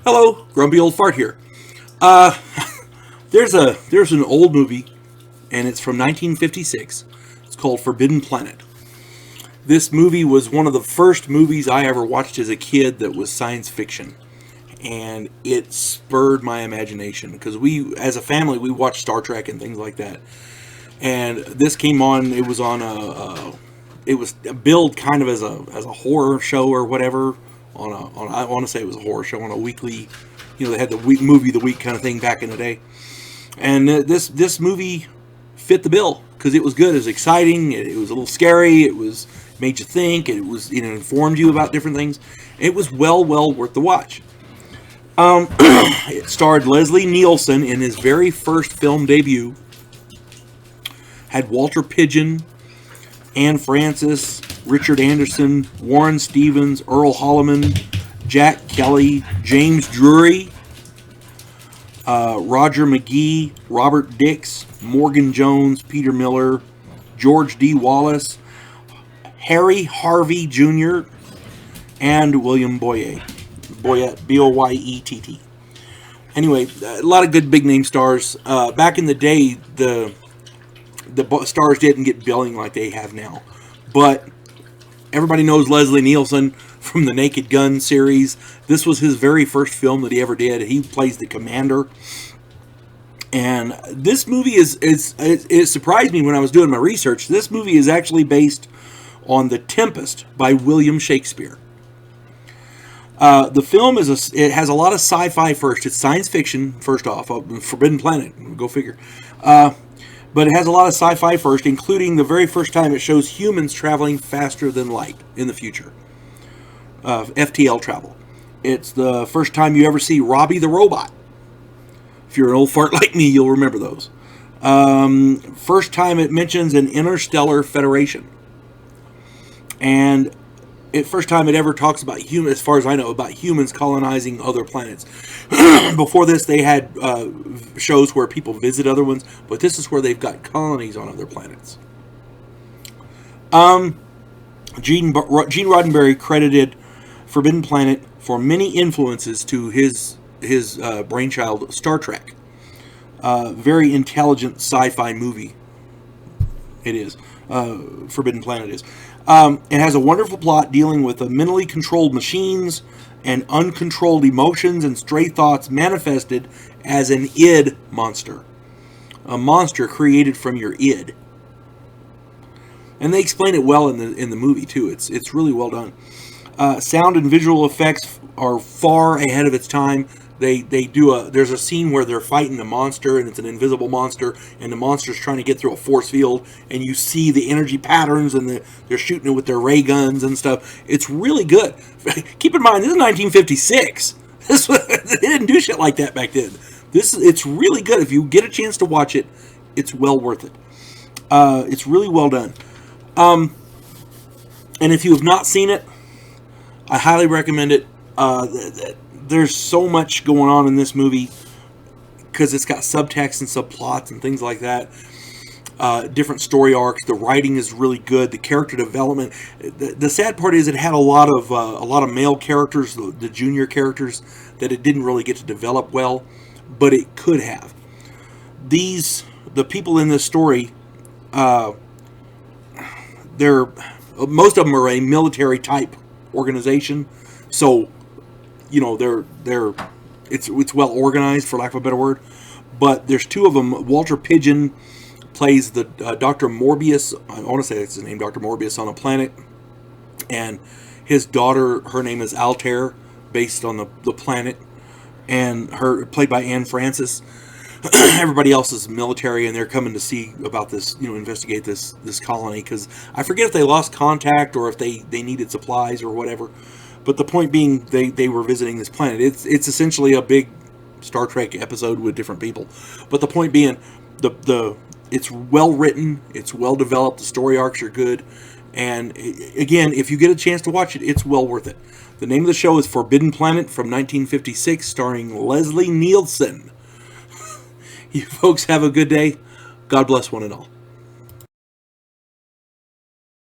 Hello, Grumpy Old Fart here. Uh, there's an old movie, and it's from 1956. It's called Forbidden Planet. This movie was one of the first movies I ever watched as a kid that was science fiction, and it spurred my imagination because as a family, we watched Star Trek and things like that. And this came on. It was on it was billed kind of as a horror show or whatever I want to say it was a horror show on a weekly, they had the movie of the week kind of thing back in the day. And this movie fit the bill because it was good. It was exciting. It was a little scary. It was made you think. It was informed you about different things. It was well worth the watch. It starred Leslie Nielsen in his very first film debut. Had Walter Pidgeon, Anne Francis, Richard Anderson, Warren Stevens, Earl Holliman, Jack Kelly, James Drury, Roger McGee, Robert Dix, Morgan Jones, Peter Miller, George D. Wallace, Harry Harvey Jr., and William Boyett, Boyett. Anyway, a lot of good big name stars. Back in the day, the stars didn't get billing like they have now. But everybody knows Leslie Nielsen from the Naked Gun series. This was his very first film that he ever did. He plays the commander. And this movie it surprised me when I was doing my research. This movie is actually based on The Tempest by William Shakespeare. The film it has a lot of sci-fi first. It's science fiction, first off. Forbidden Planet, go figure. But it has a lot of sci-fi first, including the very first time it shows humans traveling faster than light in the future. FTL travel. It's the first time you ever see Robbie the Robot. If you're an old fart like me, you'll remember those. First time it mentions an interstellar federation. And first time it ever talks about humans, as far as I know, about humans colonizing other planets. Before this, they had shows where people visit other ones, but this is where they've got colonies on other planets. Gene Roddenberry credited Forbidden Planet for many influences to his brainchild, Star Trek. Very intelligent sci-fi movie. It is. Forbidden Planet is. It has a wonderful plot dealing with mentally controlled machines and uncontrolled emotions and stray thoughts manifested as an id monster. A monster created from your id. And they explain it well in the movie too. It's really well done. Sound and visual effects are far ahead of its time. There's a scene where they're fighting a monster, and it's an invisible monster, and the monster's trying to get through a force field, and you see the energy patterns, and they're shooting it with their ray guns and stuff. It's really good. Keep in mind, this is 1956. They didn't do shit like that back then. It's really good. If you get a chance to watch it, it's well worth it. It's really well done. And if you have not seen it, I highly recommend it. There's so much going on in this movie because it's got subtext and subplots and things like that. Different story arcs. The writing is really good. The character development. The sad part is it had a lot of male characters, the junior characters, that it didn't really get to develop well, but it could have. The people in this story, most of them are a military type organization, so it's well organized, for lack of a better word. But there's two of them. Walter Pidgeon plays the Dr. Morbius. I want to say it's his name, Dr. Morbius, on a planet, and his daughter, her name is Altair, based on the planet, and her played by Anne Francis. Everybody else is military, and they're coming to see about this, investigate this colony, because I forget if they lost contact or if they needed supplies or whatever. But the point being, they were visiting this planet. It's essentially a big Star Trek episode with different people. But the point being, it's well written, it's well developed, the story arcs are good, and again, if you get a chance to watch it, it's well worth it. The name of the show is Forbidden Planet from 1956, starring Leslie Nielsen. You folks have a good day. God bless one and all.